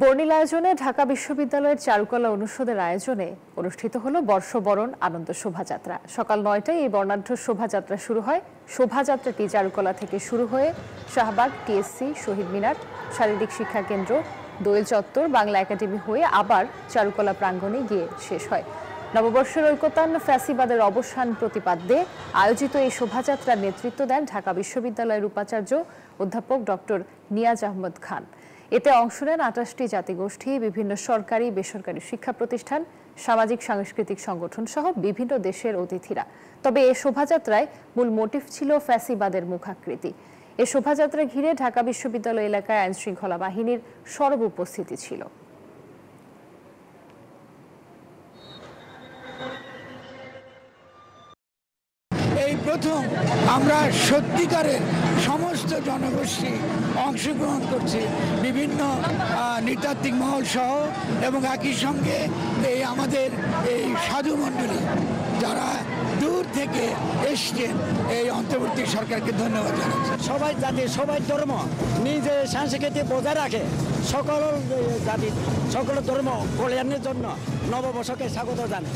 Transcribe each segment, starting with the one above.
বর্ণিল আয়োজনে ঢাকা বিশ্ববিদ্যালয়ের চারুকলা অনুষদের আয়োজনে অনুষ্ঠিত হলো বর্ষবরণ আনন্দ শোভাযাত্রা। সকাল ৯টায় এই বর্ণাঢ্য শোভাযাত্রা শুরু হয়। শোভাযাত্রাটি চারুকলা থেকে শুরু হয়ে শাহবাগ, টিএসসি, শহীদ মিনার, শারীরিক শিক্ষা কেন্দ্র, দোয়েল চত্বর, বাংলা একাডেমি হয়ে আবার চারুকলা প্রাঙ্গণে গিয়ে শেষ হয়। নববর্ষের ঐকতান ফ্যাসিবাদের অবসান প্রতিপাদ্যে আয়োজিত এই শোভাযাত্রার নেতৃত্ব দেন ঢাকা বিশ্ববিদ্যালয়ের উপাচার্য অধ্যাপক ডক্টর নিয়াজ আহমদ খান। এতে অংশ নেন ২৮টি জাতিগোষ্ঠী, বিভিন্ন সরকারি বেসরকারি শিক্ষা প্রতিষ্ঠান, সামাজিক সাংস্কৃতিক সংগঠন সহ বিভিন্ন দেশের অতিথিরা। তবে এ শোভাযাত্রায় মূল মোটিভ ছিল ফ্যাসিবাদের মুখাকৃতি। এ শোভাযাত্রা ঘিরে ঢাকা বিশ্ববিদ্যালয় এলাকায় আইনশৃঙ্খলা বাহিনীর সরব উপস্থিতি ছিল। এই প্রথম আমরা সত্যিকারের সমস্ত জনগোষ্ঠী অংশগ্রহণ করছি, বিভিন্ন নৃতাত্ত্বিক মহল সহ, এবং একই সঙ্গে এই আমাদের এই সাধু মণ্ডলী যারা দূর থেকে এসছেন, এই অন্তর্বর্তী সরকারকে ধন্যবাদ জানাচ্ছি। সবাই জাতি, সবাই ধর্ম নিজের সংস্কৃতি বজায় রাখে, সকল জাতি সকল ধর্ম কল্যাণের জন্য নববর্ষকে স্বাগত জানাই।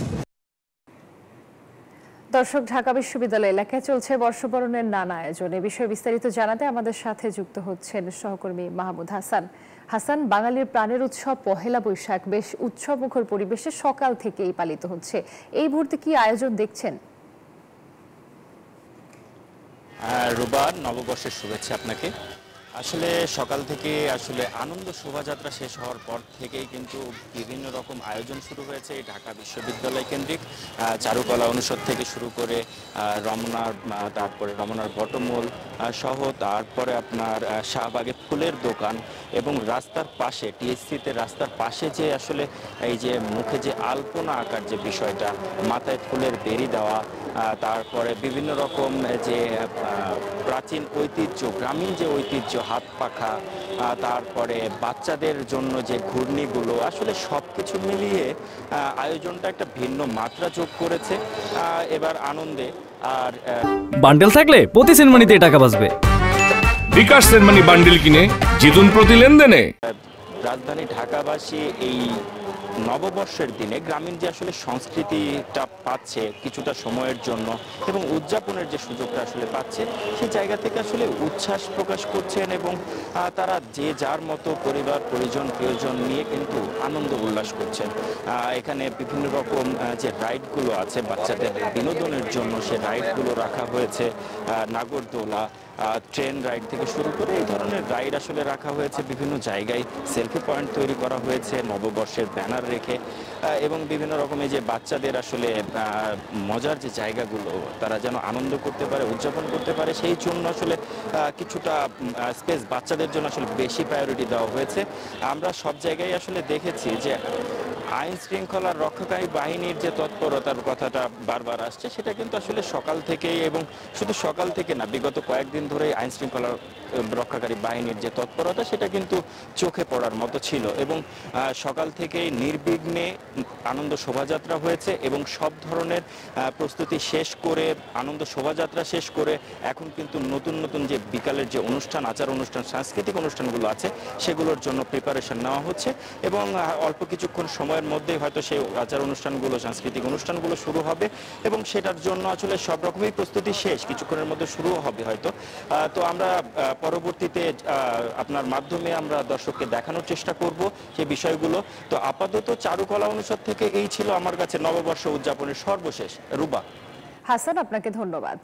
দর্শক, ঢাকা বিশ্ববিদ্যালয় এলাকায় চলছে বর্ষবরণের নানা আয়োজন। এ বিষয়ে বিস্তারিত জানাতে আমাদের সাথে যুক্ত হচ্ছেন সহকর্মী মাহমুদ হাসান। হাসান, বাঙালির প্রাণের উৎসব পহেলা বৈশাখ বেশ উৎসবমুখর পরিবেশে সকাল থেকেই পালিত হচ্ছে। এই মুহূর্তে কি আয়োজন দেখছেন? রুবার, নববর্ষের শুভেচ্ছা আপনাকে। আসলে সকাল থেকে আনন্দ শোভাযাত্রা শেষ হওয়ার পর থেকেই কিন্তু বিভিন্ন রকম আয়োজন শুরু হয়েছে এই ঢাকা বিশ্ববিদ্যালয় কেন্দ্রিক। চারুকলা অনুষদ থেকে শুরু করে রমনার বটমূল সহ, তারপরে আপনার শাহবাগে ফুলের দোকান, এবং রাস্তার পাশে টিএসসিতে রাস্তার পাশে যে এই যে মুখে যে আলপনা আঁকার যে বিষয়টা, মাথায় ফুলের বেরি দেওয়া, তারপরে বিভিন্ন রকম যে প্রাচীন ঐতিহ্য, গ্রামীণ যে ঐতিহ্য, হাত পাখা, তারপরে বাচ্চাদের জন্য যে ঘূর্ণিগুলো, সবকিছু মিলিয়ে আয়োজনটা একটা ভিন্ন মাত্রা যোগ করেছে এবার আনন্দে। আর বান্ডেল থাকলে প্রতি সেনমানিতে টাকা বাঁচবে। বিকাশ সেনমানি বান্ডেল কিনে জিতুন প্রতি লেনদেনে। রাজধানী ঢাকাবাসী এই নববর্ষের দিনে গ্রামীণ যে সংস্কৃতিটা পাচ্ছে কিছুটা সময়ের জন্য, এবং উদযাপনের যে সুযোগটা পাচ্ছে, সেই জায়গা থেকে উচ্ছ্বাস প্রকাশ করছেন, এবং তারা যে যার মতো পরিবার পরিজন প্রিয়জন নিয়ে কিন্তু আনন্দ উল্লাস করছেন। এখানে বিভিন্ন রকম যে রাইডগুলো আছে বাচ্চাদের বিনোদনের জন্য, সে রাইডগুলো রাখা হয়েছে। নাগরদোলা, ট্রেন রাইড থেকে শুরু করে এই ধরনের রাইড রাখা হয়েছে বিভিন্ন জায়গায়। সেলফি পয়েন্ট তৈরি করা হয়েছে নববর্ষের ব্যানার রেখে, এবং বিভিন্ন রকমের যে বাচ্চাদের মজার যে জায়গাগুলো তারা যেন আনন্দ করতে পারে, উদযাপন করতে পারে, সেই জন্য কিছুটা স্পেস বাচ্চাদের জন্য বেশি প্রায়োরিটি দেওয়া হয়েছে। আমরা সব জায়গায় দেখেছি যে আইন শৃঙ্খলার রক্ষাকারী বাহিনীর যে তৎপরতার কথাটা বারবার আসছে, সেটা কিন্তু সকাল থেকেই, এবং শুধু সকাল থেকে না, বিগত কয়েকদিন ধরে আইন শৃঙ্খলা রক্ষাকারী বাহিনীর যে তৎপরতা, সেটা কিন্তু চোখে পড়ার মতো ছিল। এবং সকাল থেকেই নির্বিঘ্নে আনন্দ শোভাযাত্রা হয়েছে, এবং সব ধরনের প্রস্তুতি শেষ করে, আনন্দ শোভাযাত্রা শেষ করে এখন কিন্তু নতুন নতুন যে বিকালের যে অনুষ্ঠান, আচার অনুষ্ঠান, সাংস্কৃতিক অনুষ্ঠানগুলো আছে, সেগুলোর জন্য প্রিপারেশন নেওয়া হচ্ছে, এবং অল্প কিছুক্ষণ সময়ের মধ্যেই হয়তো সেই আচার অনুষ্ঠানগুলো, সাংস্কৃতিক অনুষ্ঠানগুলো শুরু হবে, এবং সেটার জন্য সব রকমই প্রস্তুতি শেষ, কিছুক্ষণের মধ্যে শুরুও হবে হয়তো। তো আমরা পরবর্তীতে আপনার মাধ্যমে আমরা দর্শককে দেখানোর চেষ্টা করব সেই বিষয়গুলো। তো আপাতত চারুকলা অনুষদ থেকে এই ছিল আমার কাছে নববর্ষ উদযাপনের সর্বশেষ। রুবা। হাসান, আপনাকে ধন্যবাদ।